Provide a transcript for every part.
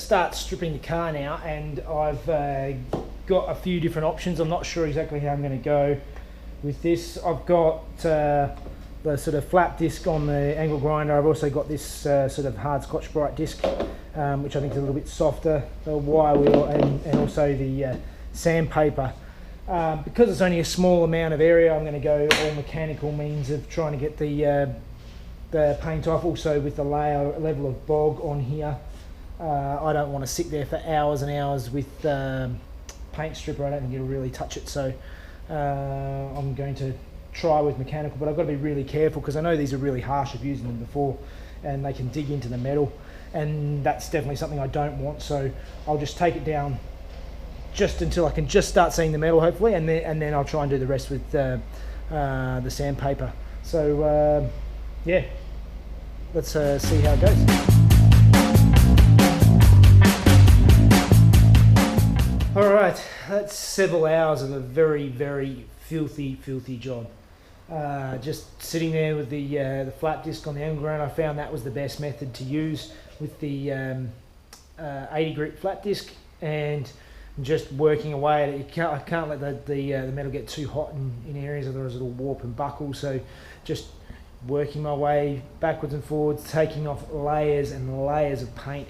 start stripping the car now, and I've got a few different options. I'm not sure exactly how I'm going to go with this. I've got the sort of flat disc on the angle grinder. I've also got this sort of hard Scotch-Brite disc, which I think is a little bit softer, the wire wheel, and also the sandpaper. Because it's only a small amount of area, I'm going to go all mechanical means of trying to get the paint off. Also with the level of bog on here, I don't want to sit there for hours and hours with paint stripper. I don't think it'll really touch it, so I'm going to try with mechanical, but I've got to be really careful because I know these are really harsh. I've used them before and they can dig into the metal, and that's definitely something I don't want, so I'll just take it down just until I can just start seeing the metal, hopefully, and then I'll try and do the rest with the sandpaper. So yeah, let's see how it goes. All right, that's several hours of a very, very filthy job. Just sitting there with the flat disc on the angle grinder. I found that was the best method to use with the 80 grit flat disc, and just working away at it. I can't let the metal get too hot in areas, otherwise it'll warp and buckle. So just working my way backwards and forwards, taking off layers and layers of paint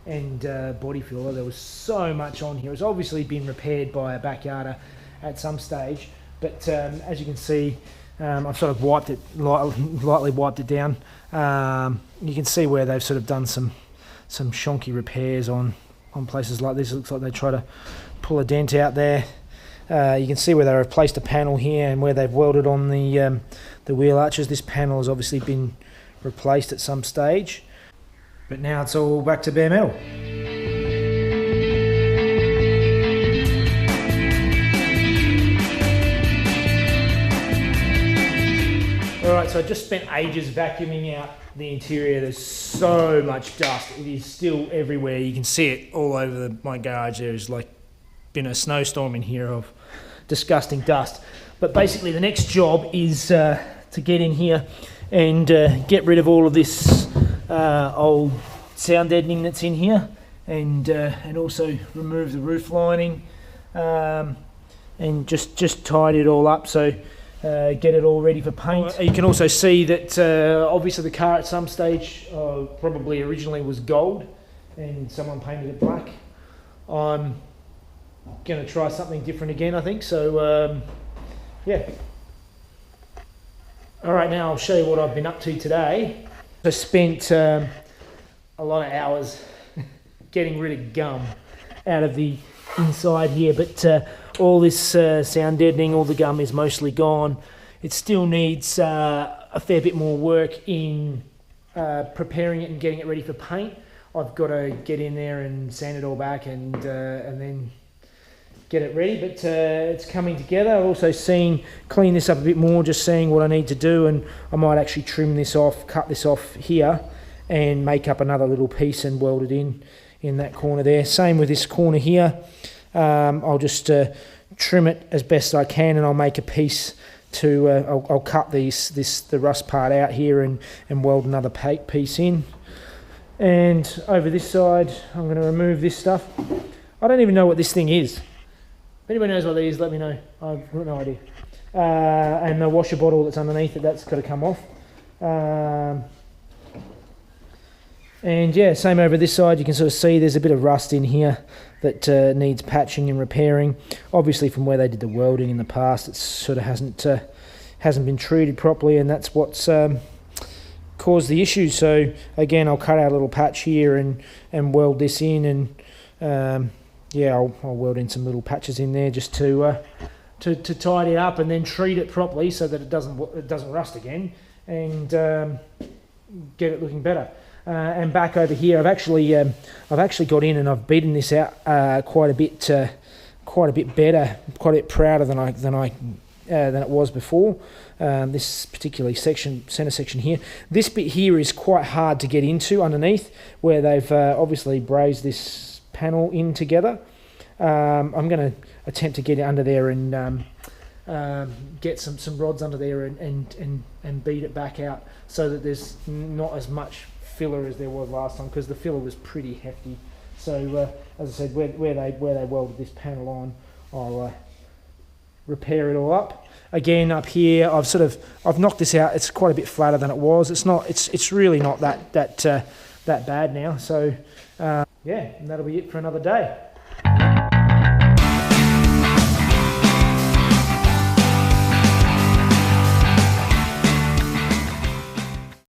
and body filler. There was so much on here. It's obviously been repaired by a backyarder at some stage, but as you can see, I've sort of wiped it lightly wiped it down. You can see where they've sort of done some shonky repairs on places like this. It looks like they try to pull a dent out there. You can see where they replaced a panel here and where they've welded on the wheel arches. This panel has obviously been replaced at some stage, but now it's all back to bare metal. Alright, so I just spent ages vacuuming out the interior. There's so much dust. It is still everywhere. You can see it all over my garage. There's like been a snowstorm in here of disgusting dust. But basically the next job is to get in here and get rid of all of this old sound deadening that's in here, and also remove the roof lining, and just tidy it all up. So get it all ready for paint. You can also see that obviously the car at some stage probably originally was gold and someone painted it black. I'm going to try something different again, I think. So yeah. Alright, now I'll show you what I've been up to today. I spent a lot of hours getting rid of gum out of the inside here, but all this sound deadening, all the gum is mostly gone. It still needs a fair bit more work in preparing it and getting it ready for paint. I've got to get in there and sand it all back and then get it ready, but it's coming together. I've also clean this up a bit more, just seeing what I need to do, and I might actually trim this off, cut this off here, and make up another little piece and weld it in that corner there. Same with this corner here. I'll just trim it as best I can, and I'll make a piece to I'll cut the rust part out here and weld another piece in. And over this side, I'm going to remove this stuff. I don't even know what this thing is. If anybody knows what it is, let me know. I've got no idea. And the washer bottle that's underneath it, that's got to come off. And yeah, same over this side. You can sort of see there's a bit of rust in here that needs patching and repairing. Obviously, from where they did the welding in the past, it sort of hasn't been treated properly, and that's what's caused the issue. So again, I'll cut out a little patch here and weld this in, and yeah, I'll weld in some little patches in there just to tidy it up and then treat it properly so that it doesn't rust again, and get it looking better. And back over here, I've actually got in and I've beaten this out quite a bit better, quite a bit prouder than it was before. This particularly center section here. This bit here is quite hard to get into underneath, where they've obviously brazed this panel in together. I'm going to attempt to get it under there and get some rods under there and beat it back out so that there's not as much filler as there was last time, because the filler was pretty hefty. So as I said, where they welded this panel on, I'll repair it all up. Again, up here, I've knocked this out. It's quite a bit flatter than it was. It's really not that bad now. So yeah, and that'll be it for another day.